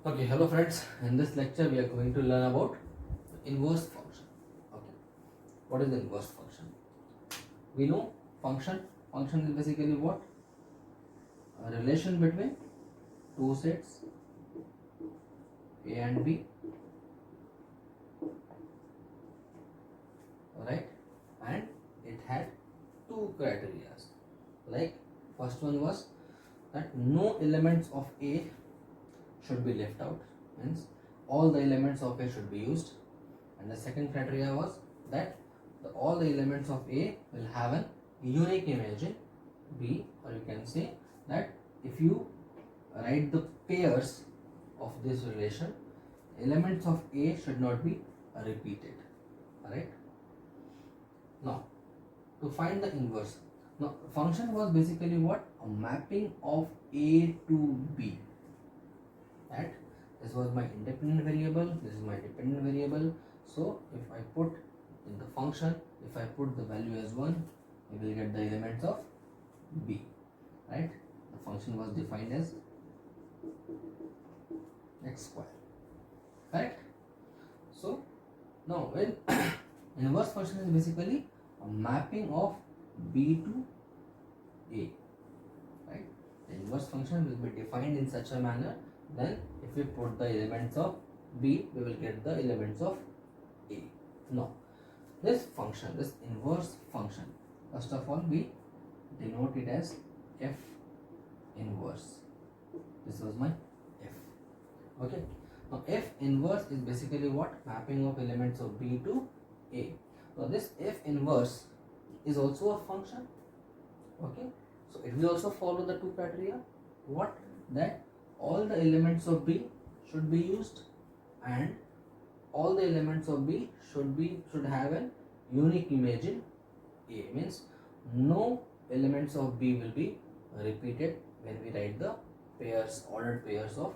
Okay, hello friends. In this lecture, we are going to learn about inverse function. Okay, what is the inverse function? We know function. Function is basically what? A relation between two sets A and B, right? And it had two criteria. Like first one was that no elements of A should be left out, means all the elements of A should be used. And the second criteria was that all the elements of A will have an unique image in B, or you can say that if you write the pairs of this relation, elements of A should not be repeated. Alright. Now, to find the inverse, now function was basically what? A mapping of A to B. That this was my independent variable, this is my dependent variable. So if I put in the function, if I put the value as 1, we will get the elements of B, right? The function was defined as x square, correct? So now when inverse function is basically a mapping of B to A, right? The inverse function will be defined in such a manner. Then if we put the elements of B, we will get the elements of A. Now this function, this inverse function, first of all we denote it as F inverse. This was my F. Okay. Now F inverse is basically what? Mapping of elements of B to A. Now this F inverse is also a function. Okay. So it will also follow the two criteria. What? That all the elements of B should be used and all the elements of B should have a unique image in A, means no elements of B will be repeated when we write the pairs, ordered pairs of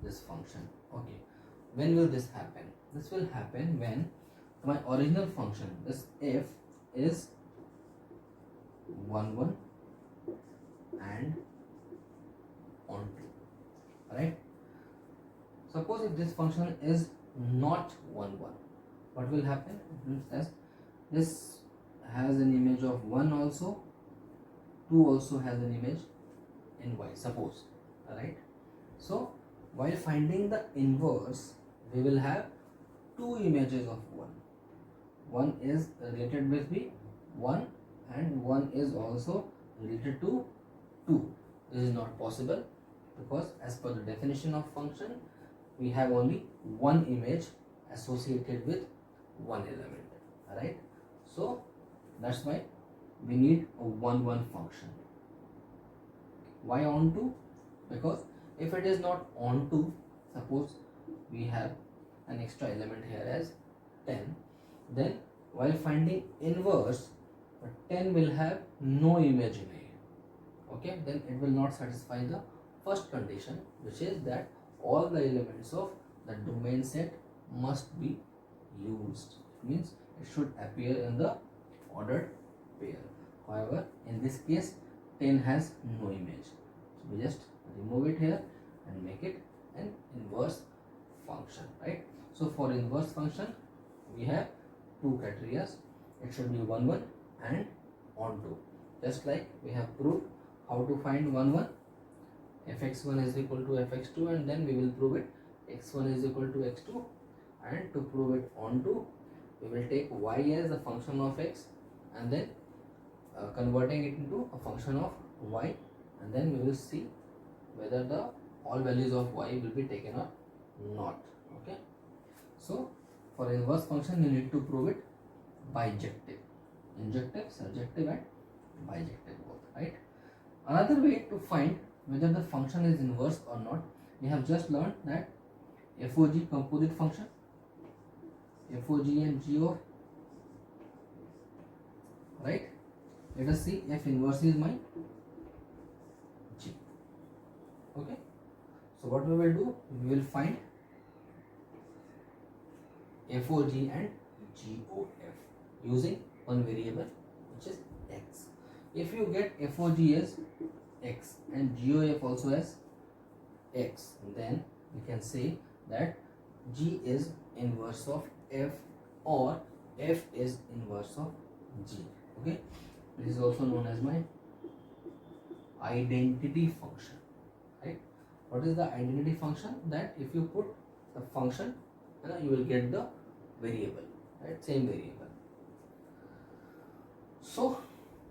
this function. Okay, when will this happen? This will happen when my original function, this F, is 1 1 and on 2, right? Suppose if this function is not 1 1, what will happen? It means as this has an image of 1 also, 2 also has an image in Y, suppose, alright? So while finding the inverse, we will have two images of 1. One is related with B, 1, and one is also related to 2. This is not possible because as per the definition of function, we have only one image associated with one element. Alright, so that's why we need a 1 1 function. Why onto? Because if it is not onto, suppose we have an extra element here as 10, then while finding inverse, 10 will have no image in A. Okay, then it will not satisfy the first condition, which is that all the elements of the domain set must be used. It means it should appear in the ordered pair. However, in this case 10 has no image, so we just remove it here and make it an inverse function, right? So for inverse function we have two criteria. It should be 1 1 and onto, just like we have proved how to find 1 1. Fx1 is equal to fx2, and then we will prove it x1 is equal to x2, and to prove it onto, we will take y as a function of x and then converting it into a function of y, and then we will see whether the all values of y will be taken or not. Okay, so for inverse function you need to prove it bijective, injective, surjective and bijective both, right? Another way to find whether the function is inverse or not, we have just learned that FOG composite function, FOG and GO, right? Let us see F inverse is my G. Okay, so what we will do, we will find FOG and GOF using one variable which is x. If you get FOG as x and GOF also as x, then we can say that G is inverse of F or F is inverse of G. Okay, this is also known as my identity function, right? What is the identity function? That if you put the function, you will get the variable, right? Same variable. So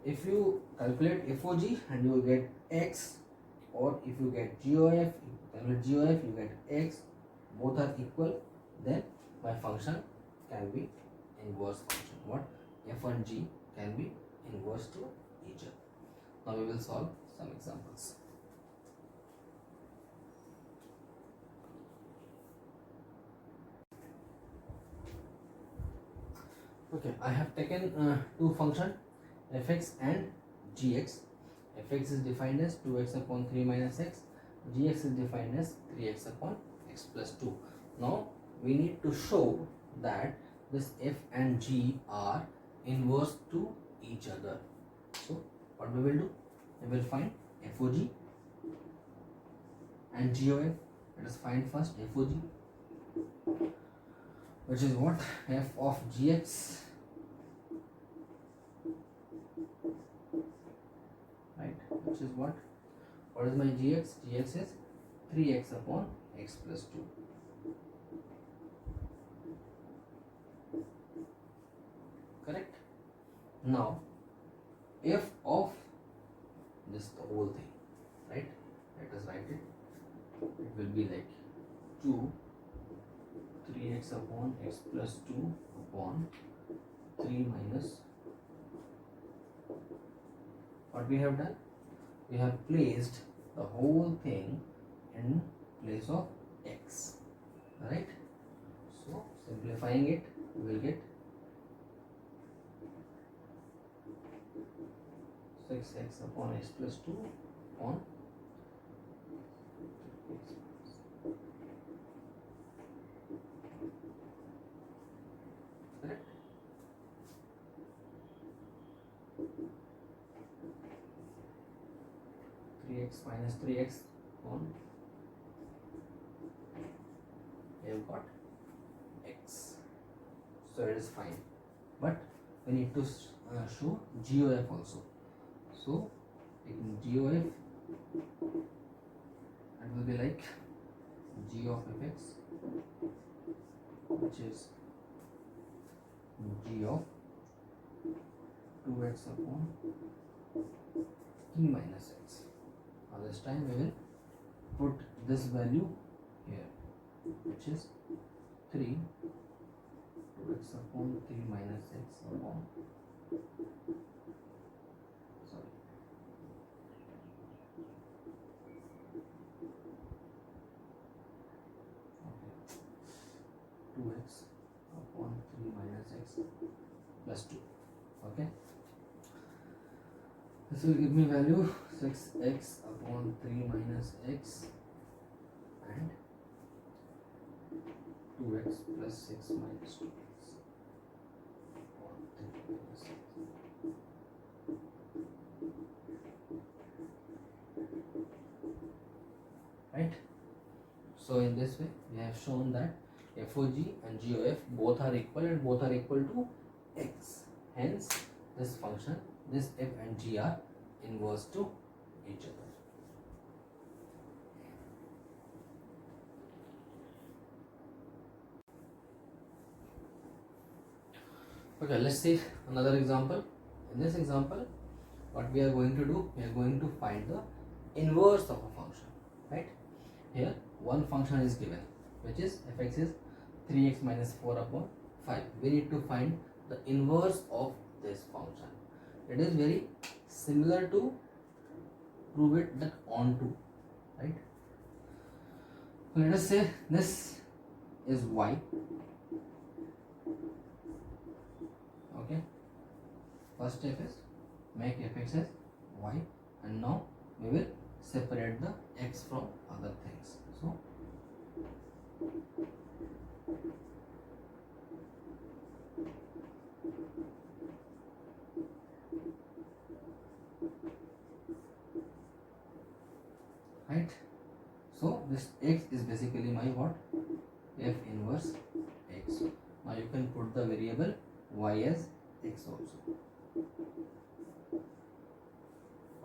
if you calculate FOG and you will get X, or if you get GOF, you calculate GOF, you get X, both are equal, then my function can be inverse function. What? F and G can be inverse to each other. Now we will solve some examples. Okay, I have taken two functions, fx and gx. Fx is defined as 2x upon 3 minus x. Gx is defined as 3x upon x plus 2. Now we need to show that this f and g are inverse to each other. So what we will do? We will find FOG and GOF. Let us find first FOG, which is what? F of gx, right? Which is what? What is my gx? Gx is 3x upon x plus 2. Correct? Now f of this, the whole thing, right? Let us write it. It will be like 2 3x upon x plus 2 upon 3 minus. What we have done? We have placed the whole thing in place of x, right? So simplifying it, we will get 6x upon x plus 2 upon correct? 3x minus 3x on, we have got x, so it is fine, but we need to show GOF also. So taking GOF, it will be like G of fx, which is G of 2x upon 3 minus x. Now this time we will put this value here, which is 3 2x upon 3 minus x upon, sorry, okay, 2x upon 3 minus x plus 2. Okay, this will give me value 6x upon 3 minus x and 2x plus 6 minus 2x upon 3 minus x. Right? So in this way we have shown that FOG and GOF both are equal and both are equal to x. Hence this function, this f and g are inverse to each other. Okay, let's see another example. In this example, what we are going to do, we are going to find the inverse of a function, right? Here one function is given, which is fx is 3x minus 4 upon 5. We need to find the inverse of this function. It is very similar to prove it that onto, right? So let us say this is y. Okay, first step is make fx as y, and now we will separate the x from other things. So right, So this x is basically my what? F inverse x. Now you can put the variable y as x also.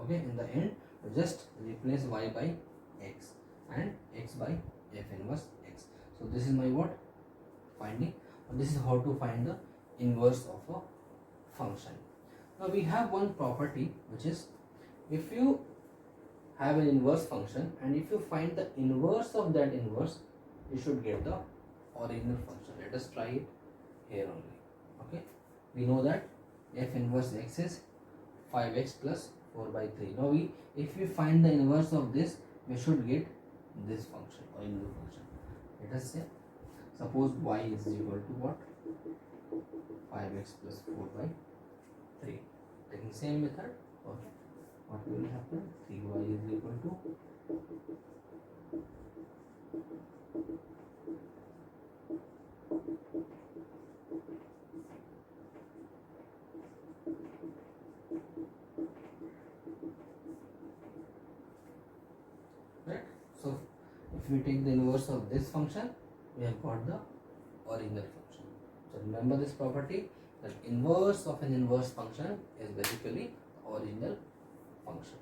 Okay, in the end just replace y by x and x by f inverse x. So this is my what? Finding. This is how to find the inverse of a function. Now we have one property, which is if you have an inverse function and if you find the inverse of that inverse, you should get the original function. Let us try it here only. Okay, we know that f inverse x is 5x plus 4 by 3. Now if we find the inverse of this, we should get this function, original function. Let us say, suppose y is equal to what? 5x plus 4 by 3. Taking same method, okay, what will happen? 3y is equal to right. So if we take the inverse of this function, we have got the original function. So remember this property, that inverse of an inverse function is basically the original function.